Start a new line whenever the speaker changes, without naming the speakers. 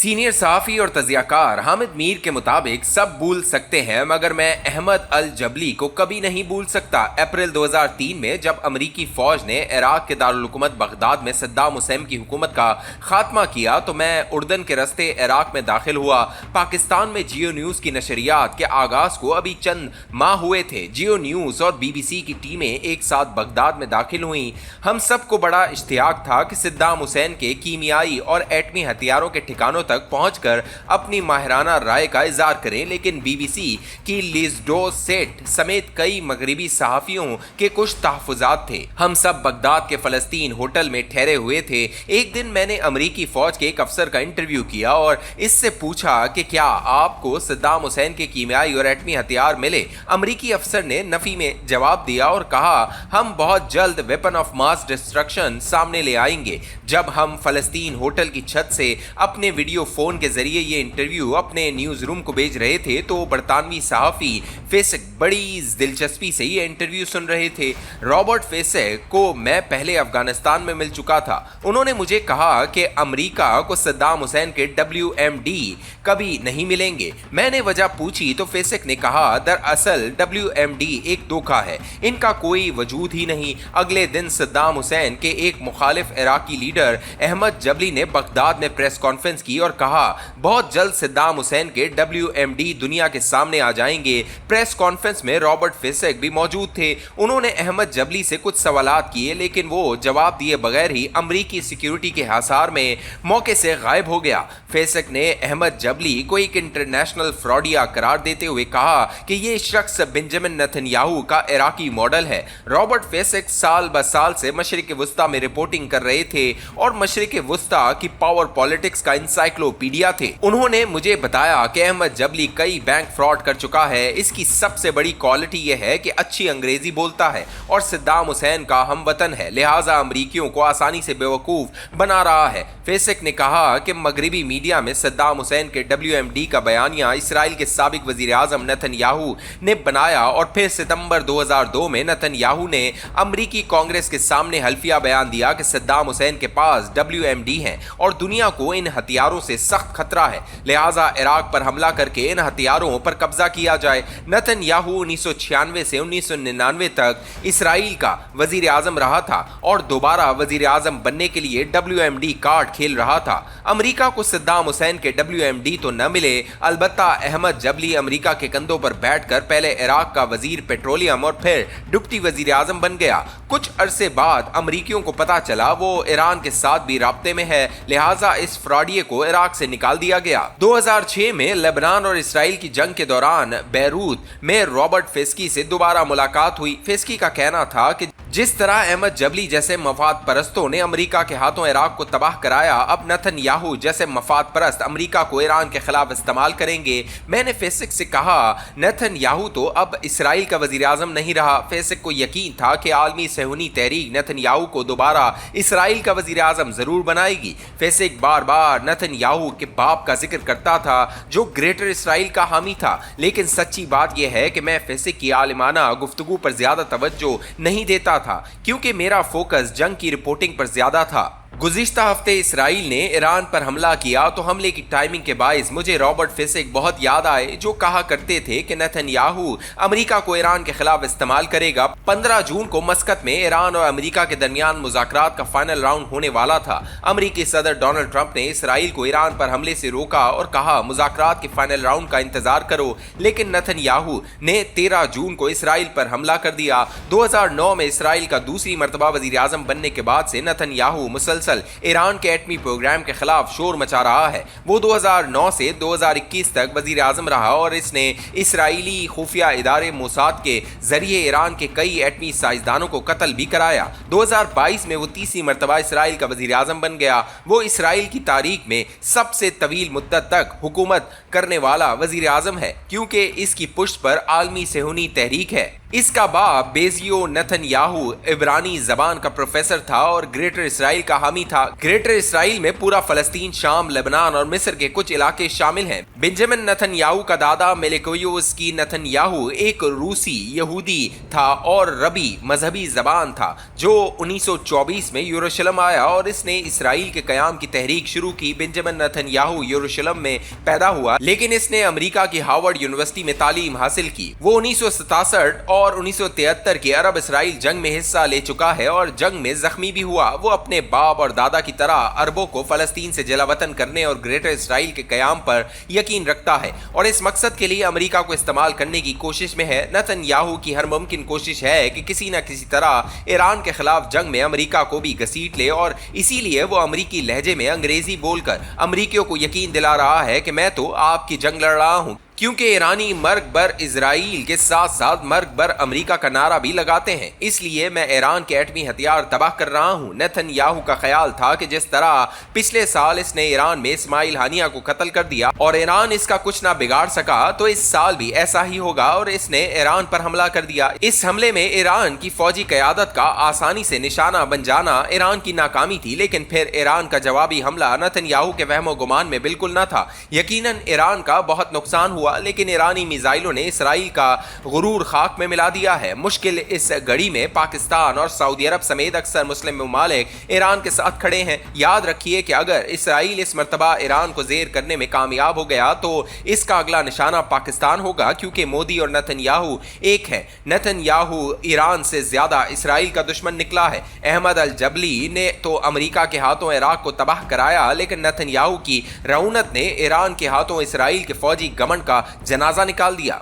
Senior सहाफ़ी और तज़ियाकार हामिद मीर के मुताबिक सब भूल सकते हैं मगर मैं अहमद अल जबली को कभी नहीं भूल सकता। अप्रैल 2003 में जब अमरीकी फ़ौज ने इराक के दारुल हुकूमत बगदाद में सद्दाम हुसैन की हुकूमत का खात्मा किया तो मैं उर्दन के रस्ते इराक में दाखिल हुआ। पाकिस्तान में जियो न्यूज़ की नशरियात के आगाज़ को अभी चंद माह हुए थे। जियो न्यूज़ और BBC की टीमें एक साथ बगदाद में दाखिल हुईं। हम सबको बड़ा इश्तियाक था कि सद्दाम हुसैन के कीमियाई और एटमी हथियारों के ठिकानों तक पहुंचकर अपनी माहिराना राय का इज़हार करें, लेकिन BBC की लिज़डो सेट समेत कई मगरबी सहाफ़ियों के कुछ तहफ़्फ़ुज़ात थे। हम सब बगदाद के फ़लस्तीन होटल में ठहरे हुए थे। एक दिन मैंने अमरीकी फ़ौज के एक अफसर का इंटरव्यू किया और इससे पूछा कि क्या आपको सद्दाम हुसैन के कीमियाई और एटमी हथियार मिले। अमरीकी अफसर ने नफ़ी में जवाब दिया और कहा, हम बहुत जल्द वेपन ऑफ मास डिस्ट्रक्शन सामने ले आएंगे। जब हम फ़लस्तीन होटल की छत से अपने वीडियो फ़ोन के ज़रिए ये इंटरव्यू अपने न्यूज़ रूम को भेज रहे थे तो बरतानवी सहाफ़ी फेसेक बड़ी दिलचस्पी से ये इंटरव्यू सुन रहे थे। रॉबर्ट फेसेक को मैं पहले अफ़गानिस्तान में मिल चुका था। उन्होंने मुझे कहा कि अमेरिका को सद्दाम हुसैन के WMD कभी नहीं मिलेंगे। मैंने वजह पूछी तो फेसेक ने कहा, दरअसल WMD एक धोखा है, इनका कोई वजूद ही नहीं। अगले दिन सद्दाम हुसैन के एक मुखालिफ इराकी लीडर अहमद जबली ने बगदाद में प्रेस कॉन्फ्रेंस की और कहा, बहुत जल्द सद्दाम हुसैन के WMD दुनिया के सामने आ जाएंगे। प्रेस कॉन्फ्रेंस में रॉबर्ट फेसेक भी मौजूद थे। उन्होंने अहमद जबली से कुछ सवालात किए, लेकिन वो जवाब दिए बगैर ही अमरीकी सिक्योरिटी के हासार में मौके से गायब हो गया। फेसेक ने अहमद जबली को एक इंटरनेशनल फ्रॉडिया करार देते हुए कहा कि ये शख्स बेंजामिन नेतन्याहू का इराकी मॉडल है। रॉबर्ट फेसेक साल ब साल से मशरिक़ वुस्ता में रिपोर्टिंग कर रहे थे और मशरिक़ वुस्ता की पावर पॉलिटिक्स का इंसाइक्लोपीडिया थे। उन्होंने मुझे बताया कि अहमद जबली कई बैंक फ्रॉड कर चुका है। इसकी सबसे बड़ी क्वालिटी यह है कि अच्छी अंग्रेजी बोलता है और सद्दाम हुसैन का हमवतन है, लिहाजा अमरीकियों को आसानी से बेवकूफ़ बना रहा है। फेसेक ने कहा कि मगरबी मीडिया में सद्दाम हुसैन के WMD का बयानिया इसराइल के साबिक वज़ीर आज़म नेतन्याहू ने बनाया और फिर सितंबर 2002 में नेतन्याहू ने अमरीकी कांग्रेस के सामने हल्फिया बयान दिया कि सद्दाम हुसैन के पास WMD हैं और दुनिया को इन हथियारों से सख्त खतरा है, लिहाजा इराक पर हमला करके इन हथियारों पर कब्जा किया जाए। नेतन्याहू 1996 से 1999 तक इसराइल का वज़ीर आज़म रहा था और दोबारा वज़ीर आज़म बनने के लिए WMD कार्ड खेल रहा था। अमेरिका को सद्दाम हुसैन के WMD तो न मिले, अलबत्ता अहमद जबली अमेरिका के कंधों पर बैठकर पहले इराक का वज़ीर पेट्रोलियम और फिर डिप्टी वज़ीर आज़म बन गया। कुछ अरसे बाद अमरीकियों को पता चला वो ईरान के साथ भी राब्ते में है, लिहाजा इस फ्रॉडिये को इराक से निकाल दिया गया। 2006 में लेबनान और इसराइल की जंग के दौरान बैरूत में रॉबर्ट फेस्की से दोबारा मुलाकात हुई। फेस्की का कहना था कि जिस तरह अहमद जबली जैसे मफाद परस्तों ने अमेरिका के हाथों इराक को तबाह कराया, अब नेतन्याहू जैसे मफाद परस्त अमेरिका को ईरान के खिलाफ इस्तेमाल करेंगे। मैंने फेसेक से कहा, नेतन्याहू तो अब इसराइल का वज़ीर आज़म नहीं रहा। फेसेक को यकीन था कि आलमी सहूनी तहरीक नेतन्याहू को दोबारा इसराइल का वज़ीर आज़म ज़रूर बनाएगी। फेसेक बार बार नेतन्याहू के बाप का जिक्र करता था जो ग्रेटर इसराइल का हामी था, लेकिन सच्ची बात यह है कि मैं फेसेक की आलिमाना गुफ्तगू पर ज़्यादा तवज्जो नहीं देता था क्योंकि मेरा फोकस जंग की रिपोर्टिंग पर ज़्यादा था। गुज़िश्ता हफ्ते इसराइल ने ईरान पर हमला किया तो हमले की टाइमिंग के बायस मुझे रॉबर्ट फेसेक बहुत याद आए, जो कहा करते थे कि नेतन्याहू अमेरिका को ईरान के खिलाफ इस्तेमाल करेगा। 15 जून को मस्कत में ईरान और अमेरिका के दरमियान मुज़ाकरात का फाइनल राउंड होने वाला था। अमेरिकी सदर डोनाल्ड ट्रंप ने इसराइल को ईरान पर हमले से रोका और कहा, मुज़ाकरात के फाइनल राउंड का इंतजार करो, लेकिन नेतन्याहू ने 13 जून को इसराइल पर हमला कर दिया। 2009 में इसराइल का दूसरी मरतबा वज़ीर आज़म बनने के बाद से नेतन्याहू मुसलसल ईरान के एटमी प्रोग्राम के खिलाफ शोर मचा रहा है। वो 2009 से 2021 तक वजीर आज़म रहा और इसने इसराइली खुफिया इदारे मोसाद के जरिए ईरान के कई एटमी साइंसदानों को कत्ल भी कराया। 2022 में वो तीसरी मरतबा इसराइल का वजीर आज़म बन गया। वो इसराइल की तारीख में सबसे तवील मुद्दत तक हुकूमत करने वाला वजीर आज़म है क्योंकि इसकी पुष्ट पर आलमी सहूनी तहरीक है। इसका बाप बेजियो नेतन्याहू इब्रानी जबान का प्रोफेसर था और ग्रेटर इसराइल का हामी नाकामी था। ग्रेटर इसराइल में पूरा फलस्तीन, शाम, लेबनान और मिस्र के कुछ इलाके शामिल हैं। बेंजामिन नेतन्याहू का दादा मेलेकोयोस्की नेतन्याहू एक रूसी यहूदी था और रबी मजहबी जबान था जो 1924 में यरूशलेम आया और इसने इसराइल के कयाम की तहरीक शुरू की। बेंजामिन नेतन्याहू यरूशलेम में पैदा हुआ, लेकिन इसने अमेरिका की हार्वर्ड यूनिवर्सिटी में तालीम हासिल की। वो 1967 और 1973 की अरब इसराइल जंग में हिस्सा ले चुका है और जंग में जख्मी भी हुआ। वो अपने बाप और दादा की तरह अरबों को फलस्तीन से जलावतन करने और ग्रेटर इसराइल के कयाम पर यकीन रखता है और इस मकसद के लिए अमेरिका को इस्तेमाल करने की कोशिश में है। नेतन्याहू की हर मुमकिन कोशिश है कि किसी न किसी तरह ईरान के खिलाफ जंग में अमेरिका को भी घसीट ले और इसीलिए वो अमेरिकी लहजे में अंग्रेजी बोलकर अमेरिकियों को यकीन दिला रहा है कि मैं तो आपकी जंग लड़ रहा हूं, क्योंकि ईरानी मर्ग बर इजराइल के साथ साथ मर्ग बर अमेरिका का नारा भी लगाते हैं, इसलिए मैं ईरान के एटमी हथियार तबाह कर रहा हूं। नेतन्याहू का ख्याल था कि जिस तरह पिछले साल इसने ईरान में इस्माइल हानिया को कत्ल कर दिया और ईरान इसका कुछ ना बिगाड़ सका, तो इस साल भी ऐसा ही होगा और इसने ईरान पर हमला कर दिया। इस हमले में ईरान की फौजी क़यादत का आसानी से निशाना बन जाना ईरान की नाकामी थी, लेकिन फिर ईरान का जवाबी हमला नेतन्याहू के वहमो गुमान में बिल्कुल न था। यकीनन ईरान का बहुत नुकसान हुआ, लेकिन ईरानी मिसाइलों ने इसराइल का गुरूर खाक में मिला दिया है। मुश्किल इस घड़ी में पाकिस्तान और सऊदी अरब समेत अक्सर मुस्लिम ममालिक ईरान के साथ खड़े हैं। याद रखिए कि अगर इसराइल इस मर्तबा ईरान को जेर करने में कामयाब हो गया तो इसका अगला निशाना पाकिस्तान होगा, क्योंकि मोदी और नेतन्याहू एक है। नेतन्याहू ईरान से ज्यादा इसराइल का दुश्मन निकला है। अहमद अल जबली ने तो अमेरिका के हाथों इराक को तबाह कराया, लेकिन नेतन्याहू की रऊनत ने ईरान के हाथों इसराइल के फौजी गमन का जनाजा निकाल दिया।